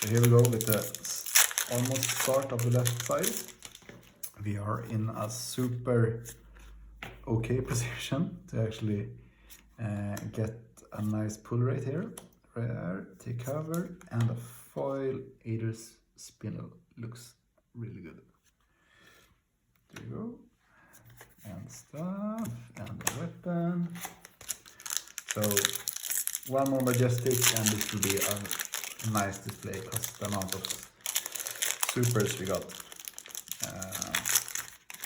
So here we go with the almost start of the left side. We are in a super okay position to actually get a nice pull rate here. Rare, take cover, and a foil Ader's Spinel looks really good. There you go. And stuff, and a weapon. So one more majestic, and this will be a nice display because the amount of supers we got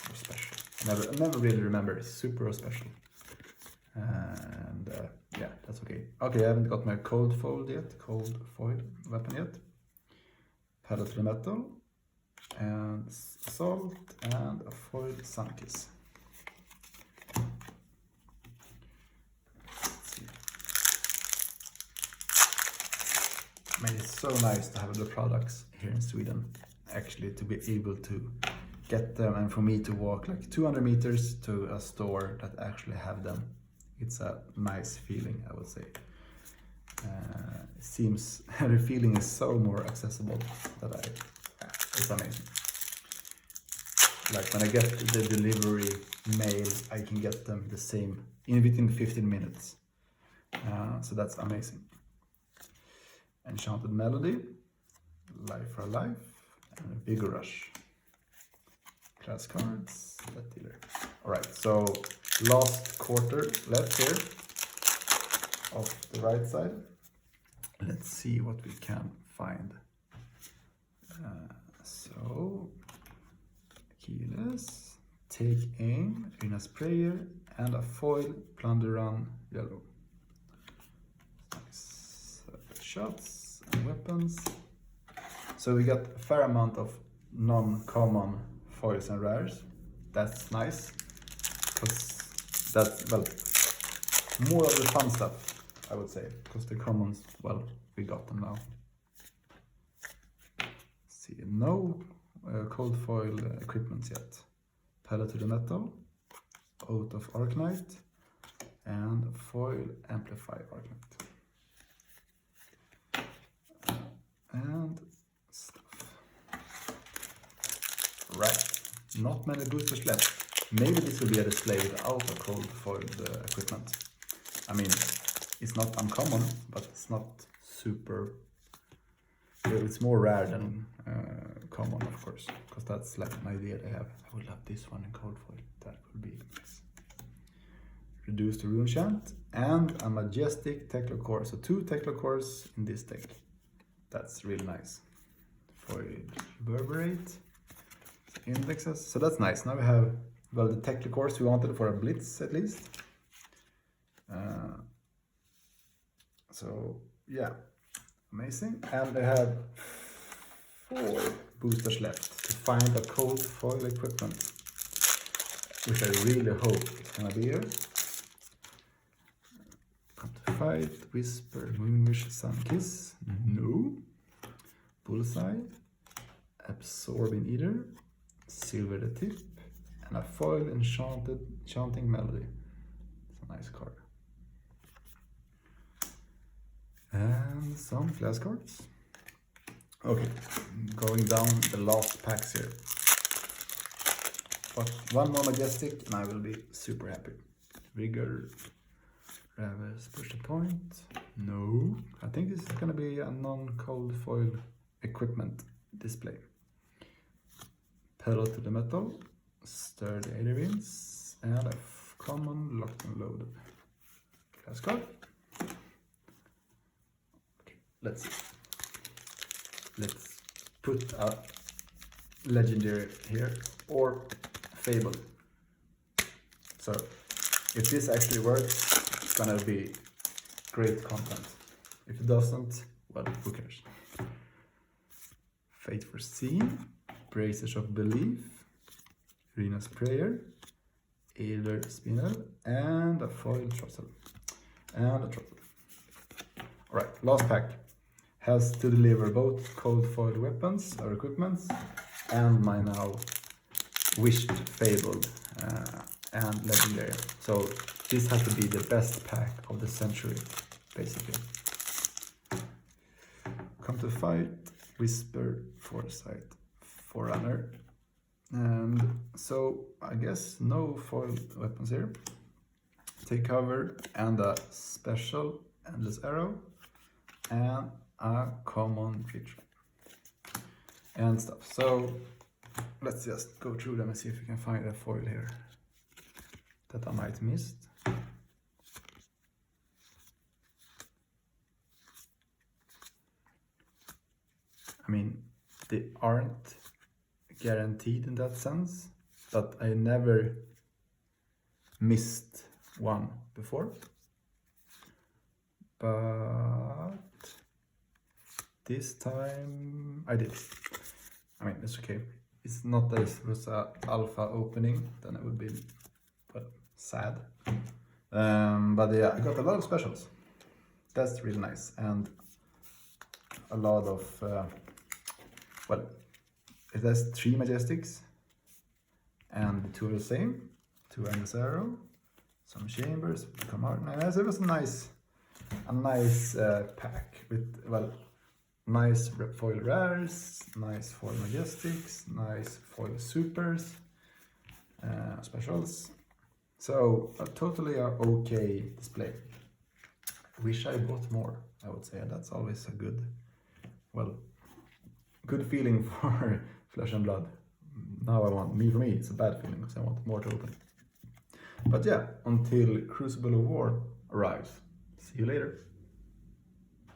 were special. I never really remember super or special. And yeah, that's okay. Okay, I haven't got my cold foil weapon yet. Pedal to the metal, and salt, and a foil Sunkiss. I mean, it's so nice to have the products here in Sweden, actually, to be able to get them, and for me to walk like 200 meters to a store that actually have them. It's a nice feeling, I would say. It seems the feeling is so more accessible that it's amazing. Like when I get the delivery mail, I can get them the same within 15 minutes. So that's amazing. Enchanted Melody, Life for Life, and a Bigger Rush. Class cards, that dealer. Alright, so last quarter left here of the right side. Let's see what we can find. So, keyless, take aim, Arena's Prayer, and a foil Plunder Run yellow. Nice. Shots and weapons. So we got a fair amount of non-common foils and rares. That's nice, because that's, well, more of the fun stuff, I would say, because the commons, well, we got them now. See, no cold foil equipments yet. Pedal to the Metal, Oath of Arknight, and foil Amplify Arknight. And stuff. Right, not many boosters left. Maybe this will be a display without a cold foil equipment. I mean, it's not uncommon, but it's not super. It's more rare than common, of course, because that's like an idea they have. I would love this one in cold foil. That would be nice. Reduce the rune chant and a majestic Teklo core. So 2 Teklo cores in this deck. That's really nice. Foil Reverberate, indexes. So that's nice. Now we have, well, the Teklo cores we wanted for a blitz at least. So yeah, amazing. And they have 4 boosters left to find a cold foil equipment, which I really hope it's gonna be here. Come to fight, Whisper, Moonwish, Sunkiss, no. Bullseye, Absorbing Eater, Silver the Tip, and a foil Enchanting Melody. It's a nice card. And some class cards. Okay, going down the last packs here. But one more majestic and I will be super happy. Rigor, Ravis, Push the Point. No, I think this is gonna be a non-cold foil equipment display. Pedal to the Metal, Sturdy Aderwins, and a common Locked and Loaded. Class card. Let's put a legendary here or fable. So if this actually works, it's gonna be great content. If it doesn't, well, who cares? Fate Foreseen, Bracers of Belief, Arena's Prayer, Ader Spinel, and a foil Trossel. And a Trossel. Alright, last pack has to deliver both cold foil weapons or equipments and my now wished fabled and legendary. So this has to be the best pack of the century, basically. Come to fight, Whisper, Foresight, Forerunner. And so I guess no foil weapons here. Take cover and a special Endless Arrow and a common creature and stuff. So let's just go through them and see if we can find a foil here that I might missed. I mean, they aren't guaranteed in that sense, but I never missed one before. But this time I did. I mean, it's okay. It's not that it was an alpha opening, then it would be, well, sad. But yeah, I got a lot of specials. That's really nice. And a lot of, well, it has 3 Majestics and the 2 are the same. 2 Endless Arrow, some Chambers, come out. And it was a nice pack with, well, nice foil rares, nice foil Majestics, nice foil supers, specials. So a totally okay display. Wish I bought more, I would say. That's always a good, well, good feeling for Flesh and Blood. Now for me, it's a bad feeling because I want more to open. But yeah, until Crucible of War arrives. See you later.